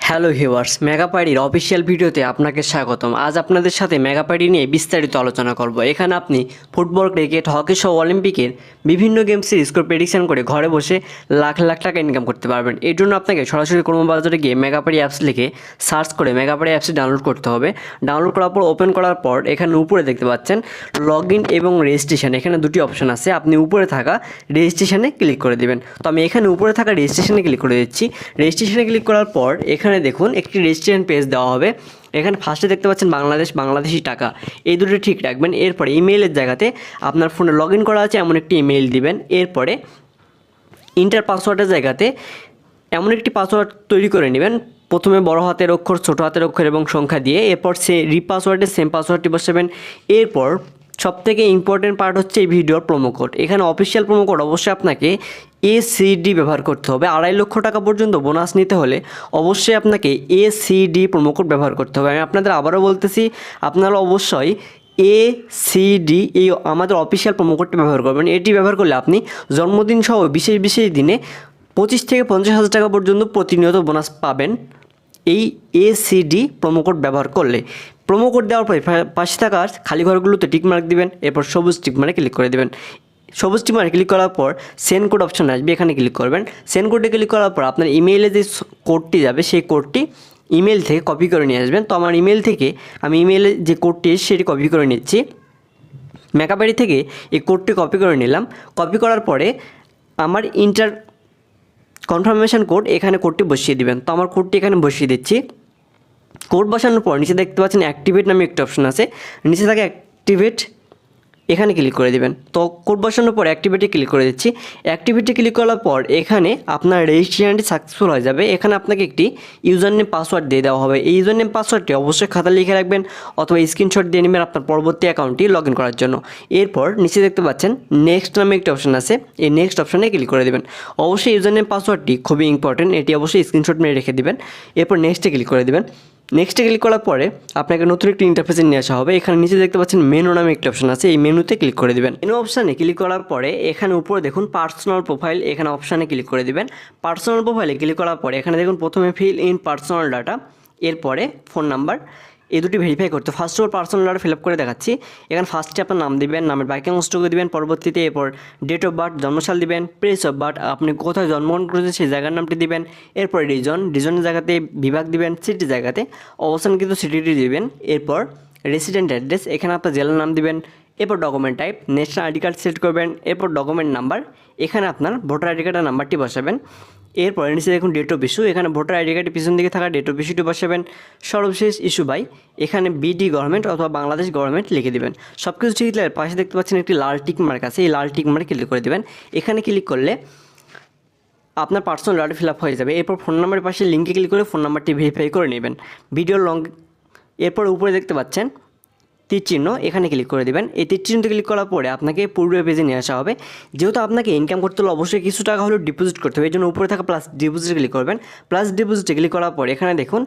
Hello viewers, মেগাপাইডির official ভিডিওতে আপনাকে স্বাগতম। আজ আপনাদের সাথে মেগাপাইডি নিয়ে বিস্তারিত আলোচনা করব। এখানে আপনি ফুটবল, ক্রিকেট, হকি সহ অলিম্পিকের বিভিন্ন গেমসের স্কোর প্রেডিকশন করে ঘরে বসে লাখ লাখ টাকা ইনকাম করতে পারবেন। এর জন্য আপনাকে সরাসরি ক্রোমবাজারে গিয়ে মেগাপাইডি অ্যাপস লিখে সার্চ করে মেগাপাইডি অ্যাপসটি ডাউনলোড করতে হবে। ডাউনলোড করার পর ওপেন করার পর এখানে উপরে দেখতে পাচ্ছেন লগ ইন এবং রেজিস্ট্রেশন, এখানে দুটি অপশন আছে। আপনি উপরে থাকা রেজিস্ট্রেশনে ক্লিক করে দেবেন। তো আমি এখানে উপরে থাকা রেজিস্ট্রেশনে ক্লিক করে দিচ্ছি। রেজিস্ট্রেশনে ক্লিক করার পর এখানে দেখুন একটি রেজিস্ট্রেশন পেজ দেওয়া হবে। এখানে ফার্স্টে দেখতে পাচ্ছেন বাংলাদেশি টাকা, এই দুটো ঠিক রাখবেন। এরপরে ইমেইলের জায়গাতে আপনার ফোনে লগ ইন করা আছে এমন একটি ইমেইল দিবেন। এরপরে ইন্টার পাসওয়ার্ডের জায়গাতে এমন একটি পাসওয়ার্ড তৈরি করে নেবেন, প্রথমে বড় হাতের অক্ষর, ছোট হাতের অক্ষর এবং সংখ্যা দিয়ে। এরপর রিপাসওয়ার্ডে সেম পাসওয়ার্ডটি বসাবেন। এরপর সবথেকে ইম্পর্টেন্ট পার্ট হচ্ছে এই ভিডিওর প্রোমো কোড। এখানে অফিসিয়াল প্রোমো কোড অবশ্যই আপনাকে ACD ব্যবহার করতে হবে। 2.5 লক্ষ টাকা পর্যন্ত বোনাস নিতে হলে অবশ্যই আপনাকে ACD প্রোমো কোড ব্যবহার করতে হবে। আমি আপনাদের আবারও বলতেছি, আপনারা অবশ্যই ACD এই আমাদের অফিসিয়াল প্রোমো কোডটি ব্যবহার করবেন। এটি ব্যবহার করলে আপনি জন্মদিন সহ বিশেষ বিশেষ দিনে 25 থেকে 50,000 টাকা পর্যন্ত প্রতিনিয়ত বোনাস পাবেন এই ACD প্রোমো কোড ব্যবহার করলে। প্রোমো কোড দেওয়ার পরে পাশে থাকা খালি ঘরগুলোতে টিক মার্ক দিবেন, এরপর সবুজ টিক মার্কে ক্লিক করে দেবেন। সবুজ টিক মার্কে ক্লিক করার পর সেন্ড কোড অপশন আসবে, এখানে ক্লিক করবেন। সেন্ড কোডে ক্লিক করার পর আপনার ইমেইলে যে কোডটি যাবে সেই কোডটি ইমেল থেকে কপি করে নিয়ে আসবেন। তো আমার ইমেল থেকে আমি ইমেইলে যে কোডটি সেটি কপি করে নিচ্ছি। মেগাপাইডি থেকে এই কোডটি কপি করে নিলাম। কপি করার পরে আমার কনফার্মেশন কোড, এখানে কোডটি বসিয়ে দিবেন। তো আমার কোডটি এখানে বসিয়ে দিচ্ছি। কোড বসানোর পর নিচে দেখতে পাচ্ছেন অ্যাক্টিভেট নামে একটা অপশন আছে, নিচে থাকে অ্যাক্টিভেট, এখানে ক্লিক করে দেবেন। তো কোড বসানোর পর অ্যাক্টিভেটে ক্লিক করে দিচ্ছি। অ্যাক্টিভেটে ক্লিক করার পর এখানে আপনার রেজিস্ট্রেশনটি সাকসেসফুল হয়ে যাবে। এখানে আপনাকে একটি ইউজার নেম পাসওয়ার্ড দিয়ে দেওয়া হবে। এই ইউজার নেম পাসওয়ার্ডটি অবশ্যই খাতা লিখে রাখবেন অথবা স্ক্রিনশট দিয়ে নেবেন আপনার পরবর্তী অ্যাকাউন্টটি লগ ইন করার জন্য। এরপর নিচে দেখতে পাচ্ছেন নেক্সট নামে একটা অপশন আছে, এই নেক্সট অপশানে ক্লিক করে দেবেন। অবশ্যই ইউজার নেম পাসওয়ার্ডটি খুবই ইম্পর্টেন্ট, এটি অবশ্যই স্ক্রিনশট মেরে রেখে দেবেন। এরপর নেক্সটে ক্লিক করে দেবেন। নেক্সটে ক্লিক করার পরে আপনাকে নতুন একটি ইন্টারফেসে নিয়ে আসা হবে। এখানে নিচে দেখতে পাচ্ছেন মেনু নামে একটা অপশন আছে, এই মেনুতে ক্লিক করে দেবেন। মেনু অপশানে ক্লিক করার পরে এখানে উপরে দেখুন পার্সোনাল প্রোফাইল, এখানে অপশানে ক্লিক করে দেবেন। পার্সোনাল প্রোফাইলে ক্লিক করার পরে এখানে দেখুন প্রথমে ফিল ইন পার্সোনাল ডাটা, এরপরে ফোন নাম্বার, এই দুটি ভেরিফাই করতে। First of all personal data fill up করে দেখাচ্ছি। এখানে ফার্স্টে আপনার নাম দিবেন, নামের বাকি অংশটুকু দিবেন, পরবর্তীতে এরপর ডেট অফ বার্থ, জন্মসাল দিবেন, প্লেস অফ বার্থ, আপনি কোথায় জন্মগ্রহণ করেছেন সেই জায়গার নামটি দিবেন, এরপর রিজনের জায়গাতে বিভাগ দিবেন, সিটির জায়গাতে অবস্থান কিন্তু সিটিটি দিবেন, এরপর রেসিডেন্ট অ্যাড্রেস, এখানে আপনার জেলার নাম দিবেন, এরপর document type, national ID card select করবেন, এরপর ডকুমেন্ট নাম্বার, এখানে আপনার ভোটার আইডি কার্ডের নাম্বারটি বসাবেন। এরপরে নিচে দেখুন ডেট অফ ইস্যু, এখানে ভোটার আইডি কার্ডের পিছন দিকে থাকা ডেট অফ ইস্যুটি বসাবেন। সর্বশেষ ইস্যু বাই, এখানে BD গভর্নমেন্ট অথবা বাংলাদেশ গভর্নমেন্ট লিখে দেবেন। সব কিছু ঠিক লাগলে পাশে দেখতে পাচ্ছেন একটি লাল টিক মার্ক আছে, এই লাল টিক মার্কে ক্লিক করে দেবেন। এখানে ক্লিক করলে আপনার পার্সোনাল ডাটা ফিল আপ হয়ে যাবে। এরপর ফোন নাম্বারের পাশে লিঙ্কে ক্লিক করে ফোন নাম্বারটি ভেরিফাই করে নেবেন। ভিডিও লং, এরপর উপরে দেখতে পাচ্ছেন তীর চিহ্ন, এখানে ক্লিক করে দেবেন। এই তীর চিহ্নতে ক্লিক করার পরে আপনাকে পূর্বের পেজে নিয়ে আসা হবে। যেহেতু আপনাকে ইনকাম করতে হলে অবশ্যই কিছু টাকা হলেও ডিপোজিট করতে হবে, এই জন্য উপরে থাকা প্লাস ডিপোজিটে ক্লিক করবেন। প্লাস ডিপোজিটে ক্লিক করার পরে এখানে দেখুন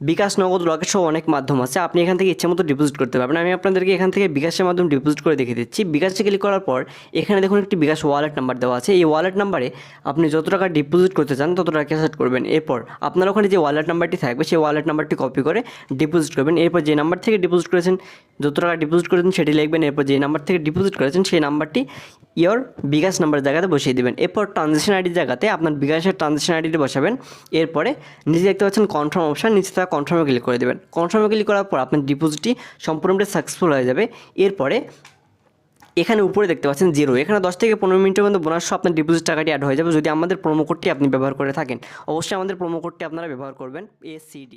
বিকাশ, নগদ, রকেট সহ অনেক মাধ্যম আছে, আপনি এখান থেকে ইচ্ছে মতো ডিপোজিট করতে পারবেন। আমি আপনাদেরকে এখান থেকে বিকাশের মাধ্যমে ডিপোজিট করে দেখিয়ে দিচ্ছি। বিকাশে ক্লিক করার পর এখানে দেখুন একটি বিকাশ ওয়ালেট নাম্বার দেওয়া আছে, এই ওয়ালেট নাম্বারে আপনি যত টাকা ডিপোজিট করতে চান তত টাকা সেট করবেন। এরপর আপনার ওখানে যে ওয়ালেট নাম্বারটি থাকবে সেই ওয়ালেট নাম্বারটি কপি করে ডিপোজিট করবেন। এরপর যে নাম্বার থেকে ডিপোজিট করেছেন, যত টাকা ডিপোজিট করেছেন সেটি লিখবেন। এরপর যে নাম্বার থেকে ডিপোজিট করেছেন সেই নাম্বারটি ইয়োর বিকাশ নাম্বার জায়গাতে বসিয়ে দেবেন। এরপর ট্রানজ্যাকশন আইডির জায়গাতে আপনার বিকাশের ট্রানজ্যাকশন আইডিটি বসাবেন। এরপরে নিচে দেখতে পাচ্ছেন কনফার্ম অপশান, নিচে থাকা কনফার্মে ক্লিক করে দেবেন। কনফার্মে ক্লিক করার পর আপনার ডিপোজিটটি সম্পূর্ণভাবে সাকসেসফুল হয়ে যাবে। এরপরে এখানে উপরে দেখতে পাচ্ছেন 0, এখানে 10 থেকে 15 মিনিটের মধ্যে বোনাস আপনার ডিপোজিট টাকাটি অ্যাড হয়ে যাবে যদি আমাদের প্রোমো কোডটি আপনি ব্যবহার করে থাকেন। অবশ্যই আমাদের প্রোমো কোডটি আপনারা ব্যবহার করবেন ACD।